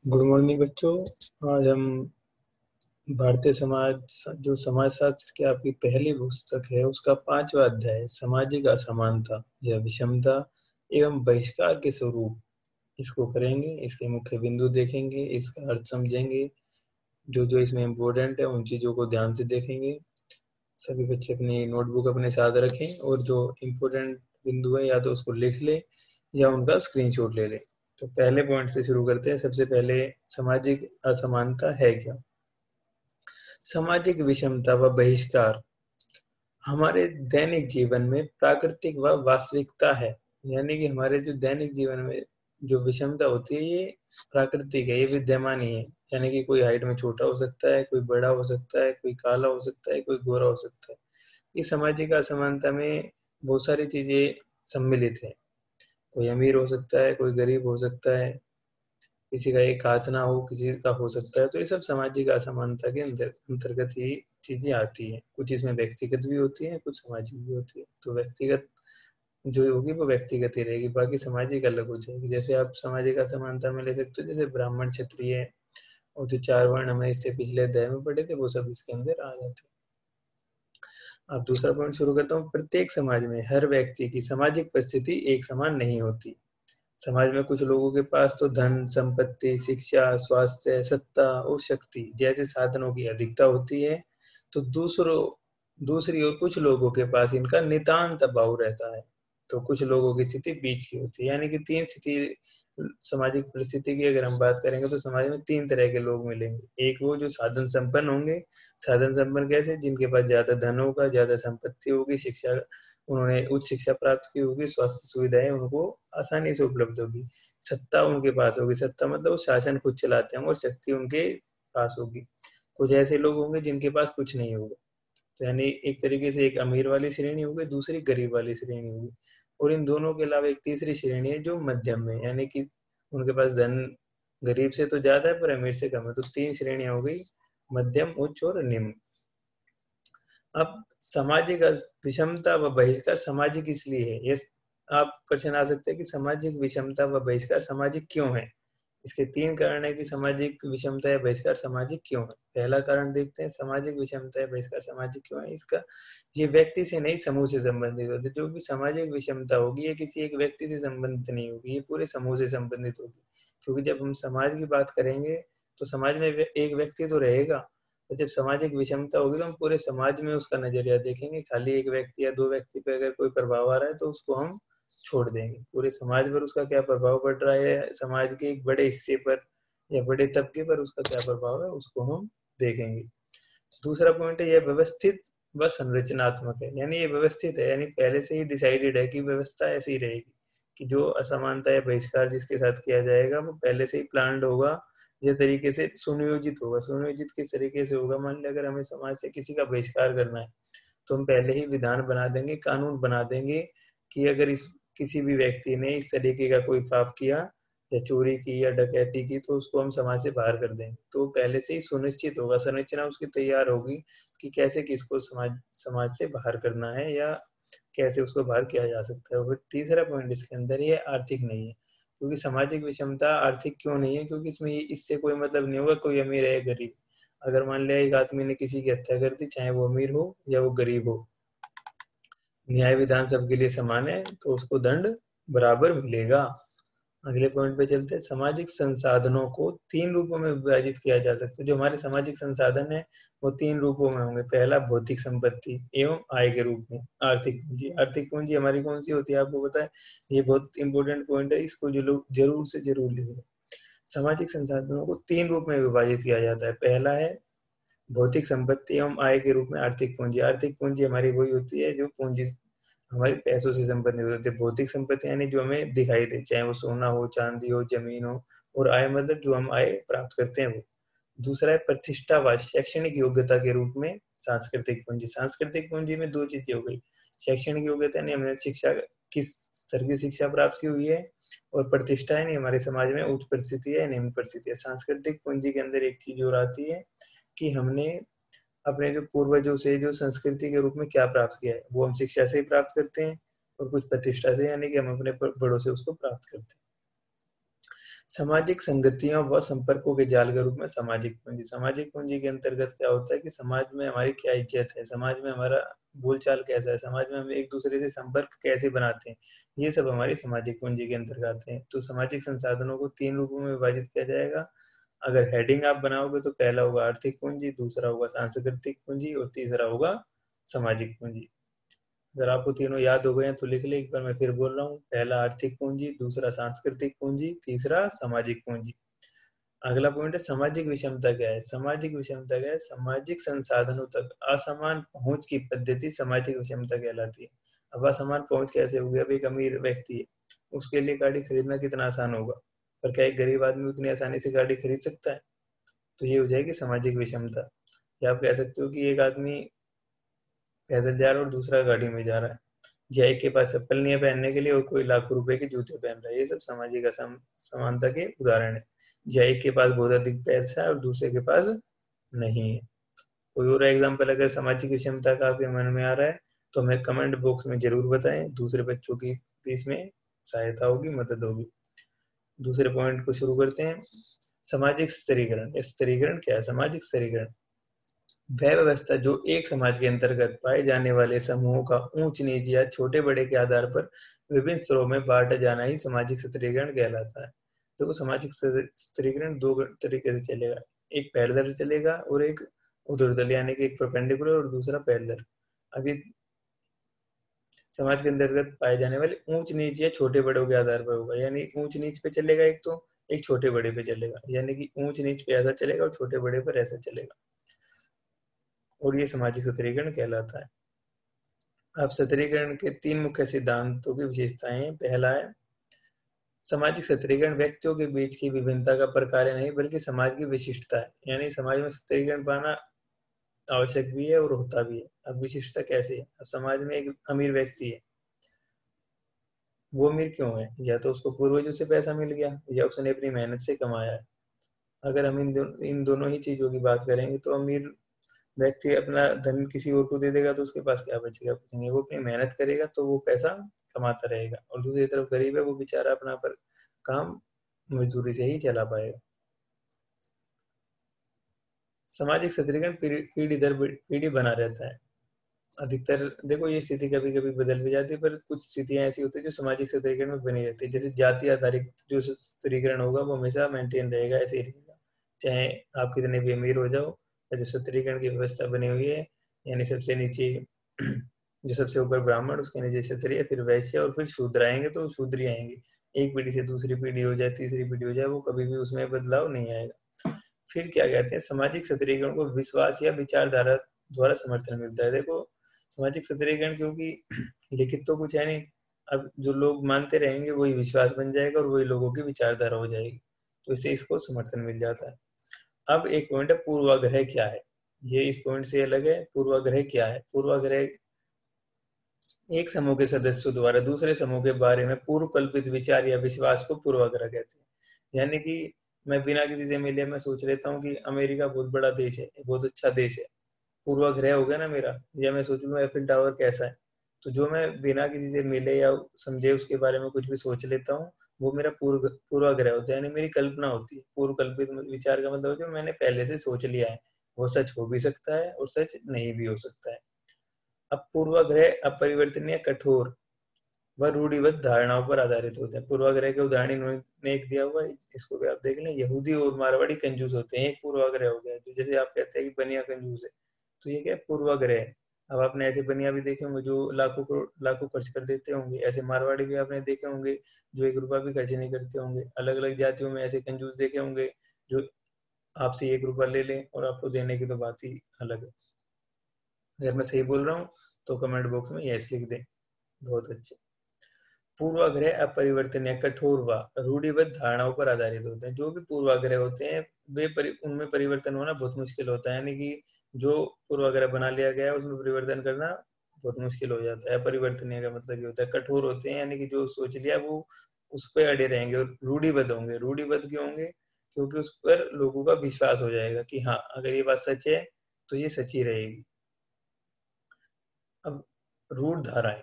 Good morning बच्चों। आज हम भारतीय समाज जो समाजशास्त्र की आपकी पहली पुस्तक है उसका 5वां अध्याय है, सामाजिक असमानता या विषमता एवं बहिष्कार के स्वरूप, इसको करेंगे। इसके मुख्य बिंदु देखेंगे, इसका अर्थ समझेंगे, जो जो इसमें इम्पोर्टेंट है उन चीजों को ध्यान से देखेंगे। सभी बच्चे अपनी नोटबुक अपने साथ रखें और जो इम्पोर्टेंट बिंदु है या तो उसको लिख ले या उनका स्क्रीनशॉट ले लें। तो पहले पॉइंट से शुरू करते हैं। सबसे पहले, सामाजिक असमानता है क्या? सामाजिक विषमता व बहिष्कार हमारे दैनिक जीवन में प्राकृतिक व वास्तविकता है। यानी कि हमारे जो दैनिक जीवन में जो विषमता होती है ये प्राकृतिक है, ये विद्यमान ही है। यानी कि कोई हाइट में छोटा हो सकता है, कोई बड़ा हो सकता है, कोई काला हो सकता है, कोई गोरा हो सकता है। इस सामाजिक असमानता में बहुत सारी चीजें सम्मिलित है। कोई अमीर हो सकता है, कोई गरीब हो सकता है, किसी का एक हाथ ना हो, किसी का हो सकता है। तो ये सब सामाजिक असमानता के अंतर्गत ही चीजें आती है। कुछ इसमें व्यक्तिगत भी होती है, कुछ सामाजिक भी होती है। तो व्यक्तिगत जो होगी वो व्यक्तिगत ही रहेगी, बाकी सामाजिक अलग हो जाएगी। जैसे आप सामाजिक असमानता में ले सकते हो, जैसे ब्राह्मण, क्षत्रिय और जो 4 वर्ण हमें इससे पिछले अध्याय में पढ़े थे वो सब इसके अंदर आ जाते हैं। अब दूसरा पॉइंट शुरू करता हूँ। प्रत्येक समाज में हर व्यक्ति की सामाजिक परिस्थिति एक समान नहीं होती। समाज में कुछ लोगों के पास तो धन, संपत्ति, शिक्षा, स्वास्थ्य, सत्ता और शक्ति जैसे साधनों की अधिकता होती है, तो दूसरी ओर कुछ लोगों के पास इनका नितांत अभाव रहता है। तो कुछ लोगों की स्थिति बीच की होती है। यानी कि 3 स्थिति, सामाजिक परिस्थिति की अगर हम बात करेंगे तो समाज में 3 तरह के लोग मिलेंगे। एक वो जो साधन संपन्न होंगे। साधन संपन्न कैसे? जिनके पास ज्यादा धन होगा, ज्यादा संपत्ति होगी, शिक्षा, उन्होंने उच्च शिक्षा प्राप्त की होगी, स्वास्थ्य सुविधाएं उनको आसानी से उपलब्ध होगी, सत्ता उनके पास होगी। सत्ता मतलब वो शासन खुद चलाते हैं और शक्ति उनके पास होगी। कुछ ऐसे लोग होंगे जिनके पास कुछ नहीं होगा। तो यानी एक तरीके से एक अमीर वाली श्रेणी होगी, दूसरी गरीब वाली श्रेणी होगी। और इन दोनों के अलावा एक तीसरी श्रेणी है जो मध्यम में, यानी कि उनके पास धन गरीब से तो ज्यादा है पर अमीर से कम है। तो 3 श्रेणियां हो गई, मध्यम, उच्च और निम्न। अब सामाजिक विषमता व बहिष्कार सामाजिक इसलिए है, ये आप क्वेश्चन आ सकते हैं कि सामाजिक विषमता व बहिष्कार सामाजिक क्यों है। इसके 3 कारण है कि सामाजिक विषमता या बहिष्कार सामाजिक क्यों है। पहला कारण देखते हैं, सामाजिक विषमता या बहिष्कार सामाजिक क्यों है। इसका ये व्यक्ति से नहीं, समूह से संबंधित होती है। जो भी सामाजिक विषमता होगी ये किसी एक व्यक्ति से संबंधित नहीं होगी, ये पूरे समूह से संबंधित होगी। क्योंकि जब हम समाज की बात करेंगे तो समाज में एक व्यक्ति तो रहेगा, तो जब सामाजिक विषमता होगी तो हम पूरे समाज में उसका नजरिया देखेंगे। खाली एक व्यक्ति या 2 व्यक्ति पे अगर कोई प्रभाव आ रहा है तो उसको हम छोड़ देंगे। पूरे समाज पर उसका क्या प्रभाव पड़ रहा है, समाज के एक बड़े हिस्से पर या बड़े तबके पर उसका क्या प्रभाव है, उसको हम देखेंगे। दूसरा पॉइंट है, यह व्यवस्थित व संरचनात्मक है। यानी ये व्यवस्थित है, यानी पहले से ही डिसाइडेड है कि व्यवस्था ऐसी रहेगी कि जो असमानता या बहिष्कार जिसके साथ किया जाएगा वो पहले से ही प्लान्ड होगा, ये तरीके से सुनियोजित होगा। सुनियोजित किस तरीके से होगा? मान लिया अगर हमें समाज से किसी का बहिष्कार करना है तो हम पहले ही विधान बना देंगे, कानून बना देंगे कि अगर इस किसी भी व्यक्ति ने इस तरीके का कोई पाप किया या चोरी की या डकैती की तो उसको हम समाज से बाहर कर देंगे। तो पहले से ही सुनिश्चित होगा, संरचना उसकी तैयार होगी कि कैसे किसको समाज समाज से बाहर करना है या कैसे उसको बाहर किया जा सकता है। और तीसरा पॉइंट इसके अंदर ये आर्थिक नहीं है। क्योंकि सामाजिक विषमता आर्थिक क्यों नहीं है? क्योंकि इसमें इससे कोई मतलब नहीं होगा कोई अमीर है या गरीब। अगर मान लिया एक आदमी ने किसी की हत्या कर दी, चाहे वो अमीर हो या वो गरीब हो, न्याय विधान सबके लिए समान है तो उसको दंड बराबर मिलेगा। अगले पॉइंट पे चलते हैं। सामाजिक संसाधनों को 3 रूपों में विभाजित किया जा सकता है। जो हमारे सामाजिक संसाधन है वो 3 रूपों में होंगे। पहला, भौतिक संपत्ति एवं आय के रूप में आर्थिक पूंजी। आर्थिक पूंजी हमारी कौन सी होती है आपको पता है? ये बहुत इंपॉर्टेंट पॉइंट है, इसको जो जरूर से जरूर लिखो। सामाजिक संसाधनों को 3 रूप में विभाजित किया जाता है। पहला है भौतिक संपत्ति एवं आय के रूप में आर्थिक पूंजी। आर्थिक पूंजी हमारी वही होती है जो पूंजी हमारे पैसों से संबंधित होते हैं। भौतिक संपत्ति यानी जो हमें दिखाई दे, चाहे वो सोना हो, चांदी हो, जमीन हो। और आय मतलब जो हम आय प्राप्त करते हैं वो। दूसरा है प्रतिष्ठा व शैक्षणिक योग्यता के रूप में सांस्कृतिक पूंजी। सांस्कृतिक पूंजी में 2 चीजें हो गई, शैक्षणिक योग्यता यानी हमने शिक्षा किस स्तर की शिक्षा प्राप्त की हुई है, और प्रतिष्ठा यानी हमारे समाज में उच्च परिस्थिति है, निम्न परिस्थिति है। सांस्कृतिक पूंजी के अंदर एक चीज और आती है कि हमने अपने जो पूर्वजों से जो संस्कृति के रूप में क्या प्राप्त किया है, वो हम शिक्षा से ही प्राप्त करते हैं और कुछ प्रतिष्ठा से, यानी कि हम अपने बड़ों से उसको प्राप्त करते हैं। सामाजिक संगतियों व संपर्कों के जाल के रूप में सामाजिक पूंजी। सामाजिक पूंजी के अंतर्गत क्या होता है कि समाज में हमारी क्या इज्जत है, समाज में हमारा बोलचाल कैसा है, समाज में हम एक दूसरे से संपर्क कैसे बनाते हैं, ये सब हमारी सामाजिक पूंजी के अंतर्गत आते हैं। तो सामाजिक संसाधनों को 3 रूपों में विभाजित किया जाएगा। अगर हेडिंग आप बनाओगे तो पहला होगा आर्थिक पूंजी, दूसरा होगा सांस्कृतिक पूंजी और तीसरा होगा सामाजिक पूंजी। अगर आपको तीनों याद हो गए हैं तो लिख ले, एक बार मैं फिर बोल रहा हूँ। पहला आर्थिक पूंजी, दूसरा सांस्कृतिक पूंजी, तीसरा सामाजिक पूंजी। अगला पॉइंट है सामाजिक विषमता क्या है। सामाजिक विषमता क्या है? सामाजिक संसाधनों तक असमान पहुंच की पद्धति सामाजिक विषमता कहलाती है। अब असमान पहुंच कैसे होगी? अब एक अमीर व्यक्ति है, उसके लिए गाड़ी खरीदना कितना आसान होगा, पर क्या एक गरीब आदमी उतनी आसानी से गाड़ी खरीद सकता है? तो ये हो जाएगी सामाजिक विषमता। या आप कह सकते हो कि एक आदमी पैदल जा रहा है और दूसरा गाड़ी में जा रहा है, या एक के पास चप्पल नहीं है पहनने के लिए और कोई लाखों रुपए के जूते पहन रहा है। ये सब सामाजिक असमानता के उदाहरण है। या एक के पास बहुत अधिक पैसा है और दूसरे के पास नहीं है। कोई और एग्जाम्पल अगर सामाजिक विषमता का आपके मन में आ रहा है तो हमें कमेंट बॉक्स में जरूर बताएं, दूसरे बच्चों की भी इसमें सहायता होगी, मदद होगी। दूसरे पॉइंट को शुरू करते हैं। सामाजिक स्तरीकरण। स्तरीकरण क्या है? सामाजिक स्तरीकरण वह व्यवस्था जो एक समाज के अंतर्गत पाए जाने वाले समूहों का ऊंच नीच या छोटे बड़े के आधार पर विभिन्न स्तरों में बांटा जाना ही सामाजिक स्तरीकरण कहलाता है। तो सामाजिक स्तरीकरण दो तरीके से चलेगा, एक पैरेलल चलेगा और एक ऊर्ध्वतल, यानी कि एक परपेंडिकुलर और दूसरा पैरेलल। अभी समाज के अंतर्गत पाए जाने वाले ऊंच नीच या छोटे बड़ों के आधार पर होगा, यानी ऊंच नीच पे चलेगा एक, तो एक छोटे बड़े पे चलेगा, यानी कि ऊंच नीच पे ऐसा चलेगा और छोटे बड़े पर ऐसा चलेगा, और ये सामाजिक स्तरीकरण कहलाता है। अब स्तरीकरण के 3 मुख्य सिद्धांतों की विशेषताएं हैं। पहला है सामाजिक स्तरीकरण व्यक्तियों के बीच की विभिन्नता का प्रकार नहीं बल्कि समाज की विशिष्टता है, यानी समाज में स्तरीकरण पाना आवश्यक भी है और होता भी है। अब विशिष्टता कैसे है? अब समाज में एक अमीर व्यक्ति है, वो अमीर क्यों है? या तो उसको पूर्वजों से पैसा मिल गया या उसने अपनी मेहनत से कमाया है। अगर हम इन दोनों ही चीजों की बात करेंगे तो अमीर व्यक्ति अपना धन किसी और को दे देगा तो उसके पास क्या बचेगा? कुछ नहीं। वो अपनी मेहनत करेगा तो वो पैसा कमाता रहेगा, और दूसरी तरफ गरीब है, वो बेचारा अपना पर काम मजदूरी से ही चला पाएगा। सामाजिक स्तरीकरण पीढ़ी दर पीढ़ी बना रहता है। अधिकतर देखो ये स्थिति कभी कभी बदल भी जाती है, पर कुछ स्थितियां ऐसी होती है जो सामाजिक स्तरीकरण में बनी रहती है। जैसे जाति आधारित जो स्तरीकरण होगा वो हमेशा मेंटेन रहेगा, ऐसे ही रहेगा, चाहे आप कितने भी अमीर हो जाओ। जो स्तरीकरण की व्यवस्था बनी हुई है, यानी सबसे नीचे जो सबसे ऊपर ब्राह्मण, उसके नीचे क्षत्रिय, फिर वैश्य और फिर शूद्र आएंगे, तो शूद्र ही आएंगे। एक पीढ़ी से दूसरी पीढ़ी हो जाए, तीसरी पीढ़ी हो जाए, वो कभी भी उसमें बदलाव नहीं आएगा। फिर क्या कहते हैं? सामाजिक स्तरीकरण को विश्वास या विचारधारा द्वारा समर्थन मिलता है। देखो सामाजिक स्तरीकरण क्योंकि लिखित तो कुछ है नहीं, अब जो लोग मानते रहेंगे वही विश्वास बन जाएगा और वही लोगों की विचारधारा हो जाएगी, तो इससे इसको समर्थन मिल जाता है। अब एक पॉइंट है पूर्वाग्रह क्या है। ये इस पॉइंट से अलग है। पूर्वाग्रह क्या है? पूर्वाग्रह एक समूह के सदस्यों द्वारा दूसरे समूह के बारे में पूर्व कल्पित विचार या विश्वास को पूर्वाग्रह कहते हैं। यानी कि मैं बिना किसी से मिले मैं सोच लेता हूँ कि अमेरिका बहुत बड़ा देश है, बहुत अच्छा देश है, पूर्वाग्रह हो गया ना मेरा। या मैं सोच लूँ एफिल टावर कैसा है, तो जो मैं बिना किसी से मिले या समझे उसके बारे में कुछ भी सोच लेता हूँ, वो मेरा पूर्वाग्रह होता है, यानी मेरी कल्पना होती है। पूर्व कल्पित विचार का मतलब जो मैंने पहले से सोच लिया है, वो सच हो भी सकता है और सच नहीं भी हो सकता है। अब पूर्वाग्रह अपरिवर्तनीय, कठोर व रूढ़िबद्ध धारणाओं पर आधारित होते हैं। पूर्वाग्रह के उदाहरण इन्होंने एक दिया हुआ है, इसको भी आप देख लें। यहूदी और मारवाड़ी कंजूस होते हैं, एक पूर्वाग्रह हो गया। तो जैसे आप कहते हैं कि बनिया कंजूस है, तो ये क्या है? पूर्वाग्रह है। अब आपने ऐसे बनिया भी देखे होंगे जो लाखों खर्च कर देते होंगे, ऐसे मारवाड़ी भी आपने देखे होंगे जो 1 रुपया भी खर्च नहीं करते होंगे। अलग अलग जातियों में ऐसे कंजूस देखे होंगे जो आपसे 1 रुपया ले लें और आपको देने की तो बात ही अलग है। अगर मैं सही बोल रहा हूँ तो कमेंट बॉक्स में यस लिख दें। बहुत अच्छे। पूर्वाग्रह अपरिवर्तनीय, कठोर व रूढ़िबद्ध धारणाओं पर आधारित होते हैं। जो भी पूर्वाग्रह होते हैं उनमें परिवर्तन होना बहुत मुश्किल होता है, यानी कि जो पूर्वाग्रह बना लिया गया है उसमें परिवर्तन करना बहुत मुश्किल हो जाता है। अपरिवर्तनीय का मतलब ये होता है कठोर होते हैं, यानी कि जो सोच लिया वो उस पर अड़े रहेंगे। और रूढ़िबद्ध होंगे। रूढ़िबद्ध क्यों होंगे? क्योंकि उस पर लोगों का विश्वास हो जाएगा कि हाँ अगर ये बात सच है तो ये सच्ची रहेगी। अब रूढ़ धाराएं,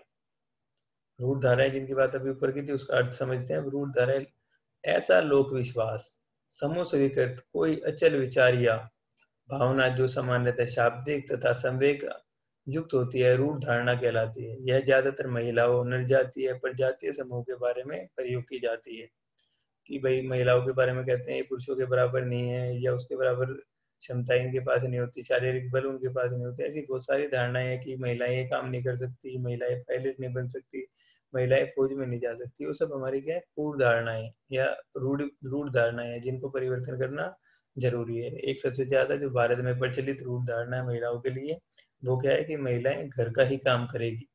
रूट धाराएं जिनकी बात अभी ऊपर की थी उसका अर्थ समझते हैं। रूट धाराएं ऐसा लोक विश्वास, समूह स्वीकृत कोई अचल विचार या भावना जो सामान्यतः शाब्दिक तथा संवेग युक्त होती है, रूढ़ धारणा कहलाती है। यह ज्यादातर महिलाओं, निर्जातीय, प्रजातीय समूह के बारे में प्रयोग की जाती है कि भाई महिलाओं के बारे में कहते हैं ये पुरुषों के बराबर नहीं है, या उसके बराबर क्षमताएं इनके पास नहीं होती, शारीरिक बल उनके पास नहीं होते। ऐसी बहुत सारी धारणाएं हैं कि महिलाएं ये काम नहीं कर सकती, महिलाएं पायलट नहीं बन सकती, महिलाएं फौज में नहीं जा सकती। वो सब हमारी क्या है, पूर्व धारणाएं या रूढ़ रूढ़ धारणाएं हैं, जिनको परिवर्तन करना जरूरी है। एक सबसे ज्यादा जो भारत में प्रचलित रूढ़ धारणा है महिलाओं के लिए, वो क्या है कि महिलाएं घर का ही काम करेगी।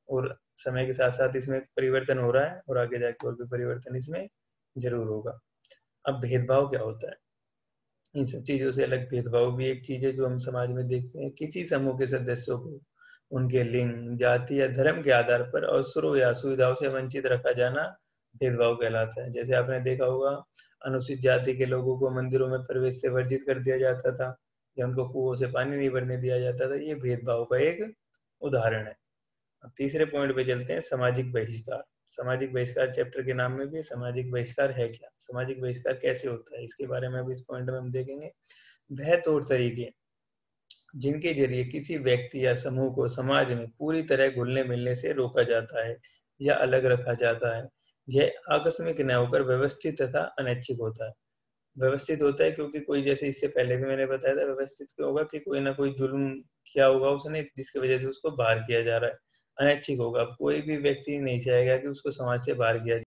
और समय के साथ साथ इसमें परिवर्तन हो रहा है, और आगे जाके और भी परिवर्तन इसमें जरूर होगा। अब भेदभाव क्या होता है? इन सब चीजों से अलग भेदभाव भी एक चीज है जो हम समाज में देखते हैं। किसी समूह के सदस्यों को उनके लिंग, जाति या धर्म के आधार पर अवसरों या सुविधाओं से वंचित रखा जाना भेदभाव कहलाता है। जैसे आपने देखा होगा, अनुसूचित जाति के लोगों को मंदिरों में प्रवेश से वर्जित कर दिया जाता था, या उनको कुओं से पानी नहीं भरने दिया जाता था। ये भेदभाव का एक उदाहरण है। अब तीसरे पॉइंट पे चलते हैं, सामाजिक बहिष्कार। सामाजिक बहिष्कार चैप्टर के नाम में भी सामाजिक बहिष्कार है क्या, सामाजिक बहिष्कार कैसे होता है, इसके बारे में भी इस पॉइंट में हम देखेंगे। वह तौर तरीके जिनके जरिए किसी व्यक्ति या समूह को समाज में पूरी तरह घुलने मिलने से रोका जाता है या अलग रखा जाता है, यह आकस्मिक न होकर व्यवस्थित तथा अनैच्छिक होता है। व्यवस्थित होता है क्योंकि कोई, जैसे इससे पहले भी मैंने बताया था, व्यवस्थित क्यों होगा कि कोई ना कोई जुल्म किया होगा उसने, जिसकी वजह से उसको बाहर किया जा रहा है। अनैच्छिक होगा, कोई भी व्यक्ति नहीं चाहेगा कि उसको समाज से बाहर किया जाए।